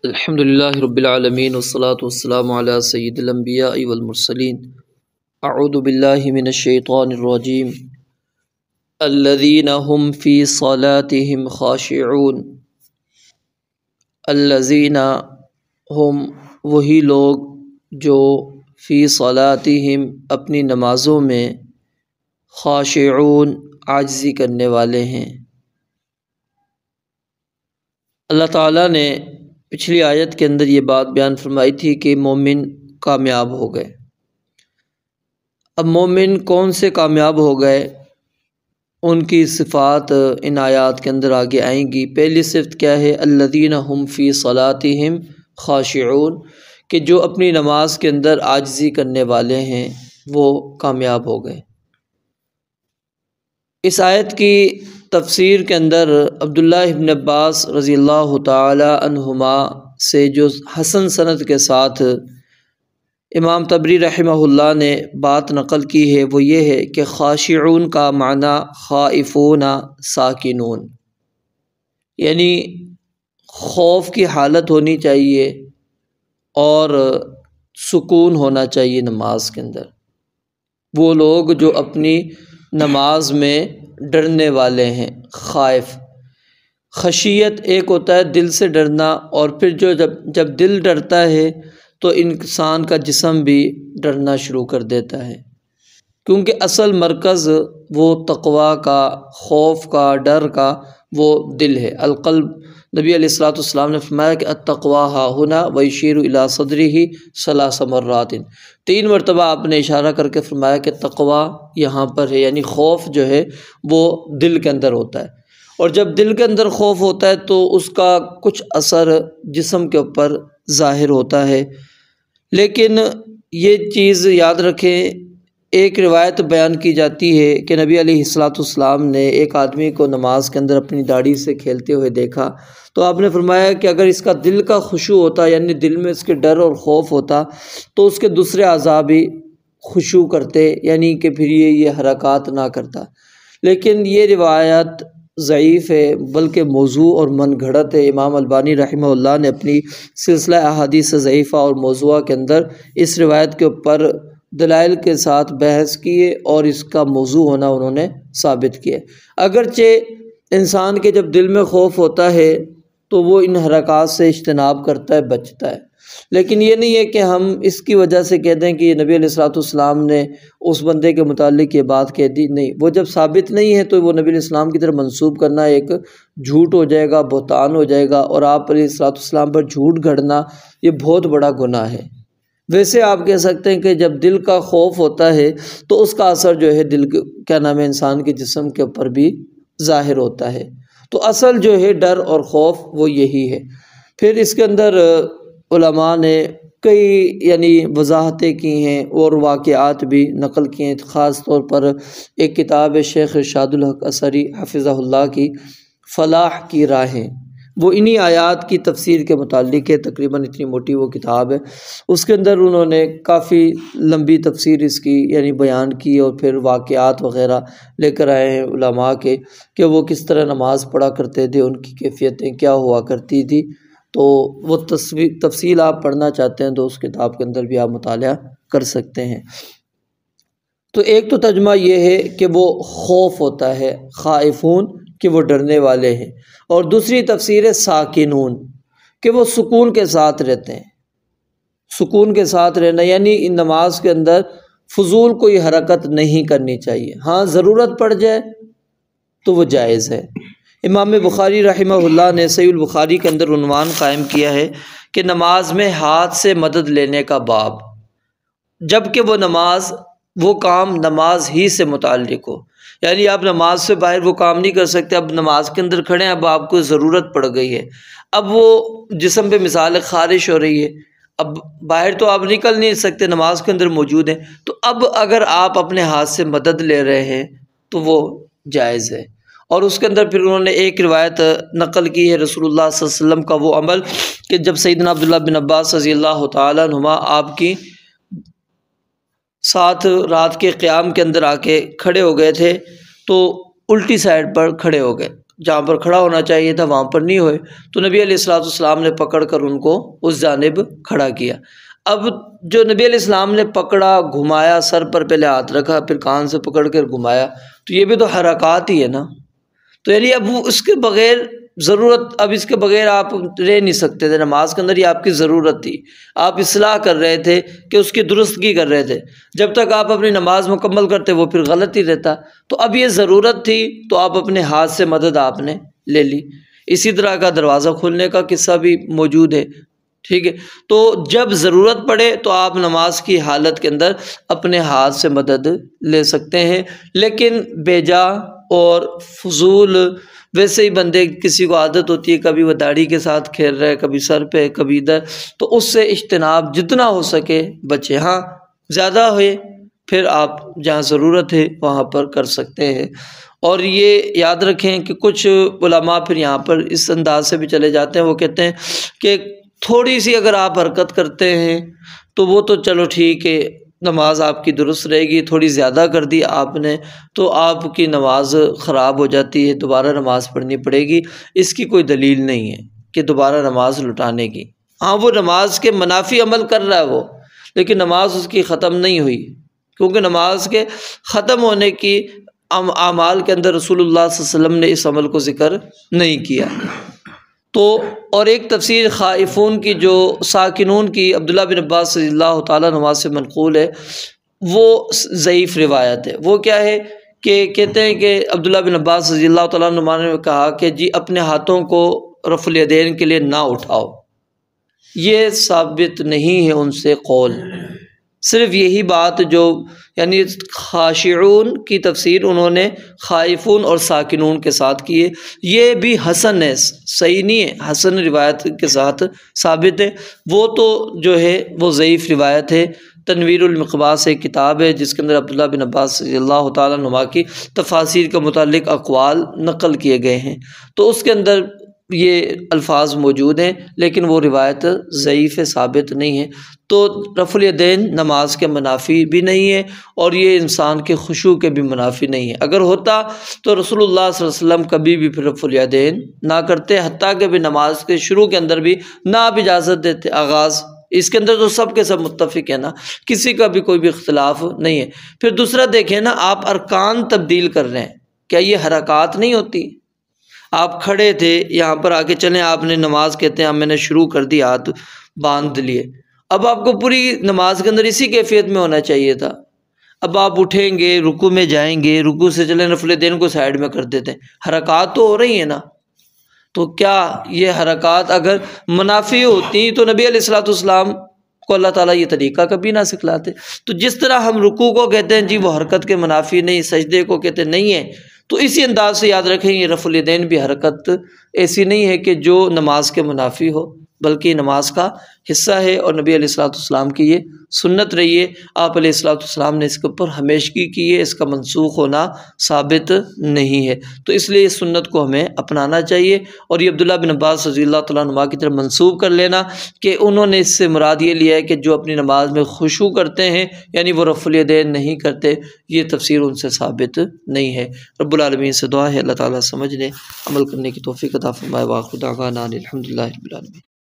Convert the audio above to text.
الحمد للہ رب العالمین والصلاة والسلام علی سید الانبیاء والمرسلین اعوذ باللہ من الشیطان الرجیم الذین هم فی صلاتهم خاشعون الذین ہم وہی لوگ جو فی صلاتهم اپنی نمازوں میں خاشعون عاجزی کرنے والے ہیں۔ اللہ تعالیٰ نے پچھلی آیت کے اندر یہ بات بیان فرمائی تھی کہ مومن کامیاب ہو گئے۔ اب مومن کون سے کامیاب ہو گئے، ان کی صفات ان آیات کے اندر آگے آئیں گی۔ پہلی صفت کیا ہے؟ الذین هم فی صلاتهم خاشعون، کہ جو اپنی نماز کے اندر عاجزی کرنے والے ہیں وہ کامیاب ہو گئے۔ اس آیت کی تفسیر کے اندر عبداللہ ابن عباس رضی اللہ تعالی عنہما سے جو حسن سند کے ساتھ امام طبری رحمہ اللہ نے بات نقل کی ہے وہ یہ ہے کہ خاشعون کا معنی خائفون ساکنون، یعنی خوف کی حالت ہونی چاہیے اور سکون ہونا چاہیے نماز کے اندر۔ وہ لوگ جو اپنی نماز میں ڈرنے والے ہیں، خائف۔ خشیت ایک ہوتا ہے دل سے ڈرنا، اور پھر جب دل ڈرتا ہے تو انسان کا جسم بھی ڈرنا شروع کر دیتا ہے، کیونکہ اصل مرکز وہ تقویٰ کا، خوف کا، ڈر کا وہ دل ہے۔ القلب، نبی علیہ السلام نے فرمایا کہ التقویٰ ہا ہنا ویشیر الی صدرہ ثلاث مرات، 3 مرتبہ آپ نے اشارہ کر کے فرمایا کہ تقویٰ یہاں پر ہے، یعنی خوف جو ہے وہ دل کے اندر ہوتا ہے، اور جب دل کے اندر خوف ہوتا ہے تو اس کا کچھ اثر جسم کے اوپر ظاہر ہوتا ہے۔ لیکن یہ چیز یاد رکھیں، ایک روایت بیان کی جاتی ہے کہ نبی علیہ السلام نے ایک آدمی کو نماز کے اندر اپنی داڑھی سے کھیلتے ہوئے دیکھا، تو آپ نے فرمایا کہ اگر اس کا دل کا خشوع ہوتا، یعنی دل میں اس کے ڈر اور خوف ہوتا، تو اس کے دوسرے اعضاء بھی خشوع کرتے، یعنی کہ پھر یہ حرکات نہ کرتا۔ لیکن یہ روایت ضعیف ہے، بلکہ موضوع اور من گھڑت ہے۔ امام البانی رحمہ اللہ نے اپنی سلسلہ احادیث ضعیفہ اور موضوعہ کے اندر اس روایت کے اوپر دلائل کے ساتھ بحث کیے اور اس کا موضوع ہونا انہوں نے ثابت کیا۔ اگرچہ انسان کے جب دل میں خوف ہوتا ہے تو وہ ان حرکات سے اجتناب کرتا ہے، بچتا ہے، لیکن یہ نہیں ہے کہ ہم اس کی وجہ سے کہہ دیں کہ یہ نبی علیہ السلام نے اس بندے کے متعلق یہ بات کہہ دی۔ نہیں، وہ جب ثابت نہیں ہے تو وہ نبی علیہ السلام کی طرف منسوب کرنا ایک جھوٹ ہو جائے گا، بہتان ہو جائے گا، اور آپ علیہ السلام پر جھوٹ گھڑنا یہ بہت بڑا گناہ ہے۔ ویسے آپ کہہ سکتے ہیں کہ جب دل کا خوف ہوتا ہے تو اس کا اثر جو ہے دل کے انسان کے جسم کے اوپر بھی ظاہر ہوتا ہے۔ تو اصل جو ہے ڈر اور خوف وہ یہی ہے۔ پھر اس کے اندر علماء نے کئی وضاحتیں کی ہیں اور واقعات بھی نقل کیے ہیں۔ خاص طور پر ایک کتاب ہے شیخ ارشاد الحق اثری حفظہ اللہ کی، فلاح کی راہیں، وہ انہی آیات کی تفسیر کے متعلق ہے، تقریباً اتنی موٹی وہ کتاب ہے۔ اس کے اندر انہوں نے کافی لمبی تفسیر اس کی بیان کی، اور پھر واقعات وغیرہ لے کر آئے ہیں علماء کے کہ وہ کس طرح نماز پڑھا کرتے تھے، ان کی کیفیتیں کیا ہوا کرتی تھی۔ تو وہ تفصیل آپ پڑھنا چاہتے ہیں تو اس کتاب کے اندر بھی آپ مطالعہ کر سکتے ہیں۔ تو ایک تو ترجمہ یہ ہے کہ وہ خوف ہوتا ہے، خائفون، کہ وہ ڈرنے والے ہیں، اور دوسری تفسیر ہے ساکنون، کہ وہ سکون کے ساتھ رہتے ہیں۔ سکون کے ساتھ رہنا یعنی ان نماز کے اندر فضول کوئی حرکت نہیں کرنی چاہیے، ہاں ضرورت پڑ جائے تو وہ جائز ہے۔ امام بخاری رحمہ اللہ نے صحیح البخاری کے اندر عنوان قائم کیا ہے کہ نماز میں ہاتھ سے مدد لینے کا باب، جبکہ وہ کام نماز ہی سے متعلق ہو، یعنی آپ نماز سے باہر وہ کام نہیں کر سکتے۔ اب نماز کے اندر کھڑے ہیں، اب آپ کو ضرورت پڑ گئی ہے، اب وہ جسم پہ مثال خارش ہو رہی ہے، اب باہر تو آپ نکل نہیں سکتے، نماز کے اندر موجود ہیں، تو اب اگر آپ اپنے ہاتھ سے مدد لے رہے ہیں تو وہ جائز ہے۔ اور اس کے اندر پھر انہوں نے ایک روایت نقل کی ہے رسول اللہ صلی اللہ علیہ وسلم کا وہ عمل کہ جب سیدنا عبداللہ بن عباس رضی اللہ تعالیٰ عنہما آپ کی ساتھ رات کے قیام کے اندر آ کے کھڑے ہو گئے تھے تو الٹی سائڈ پر کھڑے ہو گئے، جہاں پر کھڑا ہونا چاہیے تھا وہاں پر نہیں ہوئے، تو نبی علیہ الصلوۃ والسلام نے پکڑ کر ان کو اس جانب کھڑا کیا۔ اب جو نبی علیہ السلام نے پکڑا، گھمایا، سر پر پہلے ہاتھ رکھا، پھر کان سے پکڑ کر گھمایا، تو یہ بھی تو حرکات ہی ہے نا۔ تو یعنی اب وہ اس کے بغیر ضرورت، اب اس کے بغیر آپ رہ نہیں سکتے تھے، نماز کے اندر یہ آپ کی ضرورت تھی، آپ اصلاح کر رہے تھے کہ اس کی درستگی کر رہے تھے۔ جب تک آپ اپنی نماز مکمل کرتے وہ پھر غلط ہی رہتا، تو اب یہ ضرورت تھی تو آپ اپنے ہاتھ سے مدد آپ نے لے لی۔ اسی طرح کا دروازہ کھولنے کا قصہ بھی موجود ہے، ٹھیک ہے۔ تو جب ضرورت پڑے تو آپ نماز کی حالت کے اندر اپنے ہاتھ سے مدد لے سکتے ہیں، لیکن بے جا اور فضول، ویسے ہی بندے کسی کو عادت ہوتی ہے کبھی وہ داڑھی کے ساتھ کھیل رہے، کبھی سر پہ، کبھی ادھر، تو اس سے اجتناب جتنا ہو سکے بچے۔ ہاں زیادہ ہوئے پھر آپ جہاں ضرورت ہے وہاں پر کر سکتے ہیں۔ اور یہ یاد رکھیں کہ کچھ علماء پھر یہاں پر اس انداز سے بھی چلے جاتے ہیں، وہ کہتے ہیں کہ تھوڑی سی اگر آپ حرکت کرتے ہیں تو وہ تو چلو ٹھیک ہے، نماز آپ کی درست رہے گی، تھوڑی زیادہ کر دی آپ نے تو آپ کی نماز خراب ہو جاتی ہے، دوبارہ نماز پڑھنی پڑے گی۔ اس کی کوئی دلیل نہیں ہے کہ دوبارہ نماز لٹانے کی۔ ہاں وہ نماز کے منافی عمل کر رہا ہے وہ، لیکن نماز اس کی ختم نہیں ہوئی، کیونکہ نماز کے ختم ہونے کی اعمال کے اندر رسول اللہ صلی اللہ علیہ وسلم نے اس عمل کو ذکر نہیں کیا۔ تو اور ایک تفسیر خائفون کی جو ساکنون کی عبداللہ بن عباس رضی اللہ تعالیٰ عنہ سے منقول ہے، وہ ضعیف روایت ہے۔ وہ کیا ہے کہ کہتے ہیں کہ عبداللہ بن عباس رضی اللہ تعالیٰ عنہ نے کہا کہ جی اپنے ہاتھوں کو رفع الیدین کے لیے نہ اٹھاؤ، یہ ثابت نہیں ہے ان سے قول۔ صرف یہی بات جو یعنی خاشعون کی تفسیر انہوں نے خائفون اور ساکنون کے ساتھ کی ہے، یہ بھی حسن ہے، صحیح نہیں ہے، حسن روایت کے ساتھ ثابت ہے۔ وہ تو جو ہے وہ ضعیف روایت ہے۔ تنویر المقباس ایک کتاب ہے جس کے اندر عبداللہ بن عباس رضی اللہ تعالیٰ عنہ کی تفاسیر کے متعلق اقوال نقل کیے گئے ہیں، تو اس کے اندر یہ الفاظ موجود ہیں، لیکن وہ روایت ضعیف ثابت نہیں ہے۔ تو رفع الیدین نماز کے منافی بھی نہیں ہے، اور یہ انسان کے خشوع کے بھی منافی نہیں ہے۔ اگر ہوتا تو رسول اللہ صلی اللہ علیہ وسلم کبھی بھی پھر رفع الیدین نہ کرتے، حتیٰ کہ بھی نماز کے شروع کے اندر بھی نہ آپ اجازت دیتے، آغاز اس کے اندر تو سب کے سب متفق ہے نا، کسی کا بھی کوئی بھی اختلاف نہیں ہے۔ پھر دوسرا دیکھیں نا، آپ ارکان تبدیل کر رہے ہیں، کیا یہ حرکات نہیں ہوتی؟ آپ کھڑے تھے یہاں پر آ کے چلیں، آپ نے نماز کہتے ہیں میں نے شروع کر دی، ہاتھ باندھ لیے، اب آپ کو پوری نماز کے اندر اسی کیفیت میں ہونا چاہیے تھا۔ اب آپ اٹھیں گے، رکوع میں جائیں گے، رکوع سے چلیں رفع الیدین کو سائیڈ میں کر دیتے ہیں، حرکات تو ہو رہی ہیں نا۔ تو کیا یہ حرکات اگر منافی ہوتی تو نبی علیہ الصلوۃ والسلام کو اللہ تعالیٰ یہ طریقہ کبھی نہ سکھلاتے۔ تو جس طرح ہم رکوع کو کہتے ہیں جی وہ حرکت کے منافی نہیں، سجدے کو کہتے نہیں ہے، تو اسی انداز سے یاد رکھیں یہ رفع الیدین بھی حرکت ایسی نہیں ہے کہ جو نماز کے منافی ہو، بلکہ نماز کا حصہ ہے، اور نبی علیہ الصلوۃ والسلام کی یہ سنت رہی ہے۔ آپ علیہ الصلوۃ والسلام نے اس کے اوپر ہمیشگی کی ہے، اس کا منسوخ ہونا ثابت نہیں ہے، تو اس لیے اس سنت کو ہمیں اپنانا چاہیے۔ اور یہ عبداللہ بن عباس رضی اللہ تعالیٰ عنہ کی طرف منسوب کر لینا کہ انہوں نے اس سے مراد یہ لیا ہے کہ جو اپنی نماز میں خشوع کرتے ہیں یعنی وہ رفع الیدین نہیں کرتے، یہ تفسیر ان سے ثابت نہیں ہے۔ رب العالمین سے دعا ہے اللہ تعالیٰ سمجھنے عمل کرنے کی توفیق عطا فرمائے۔ وآخر دعوانا الحمد للہ رب العالمین۔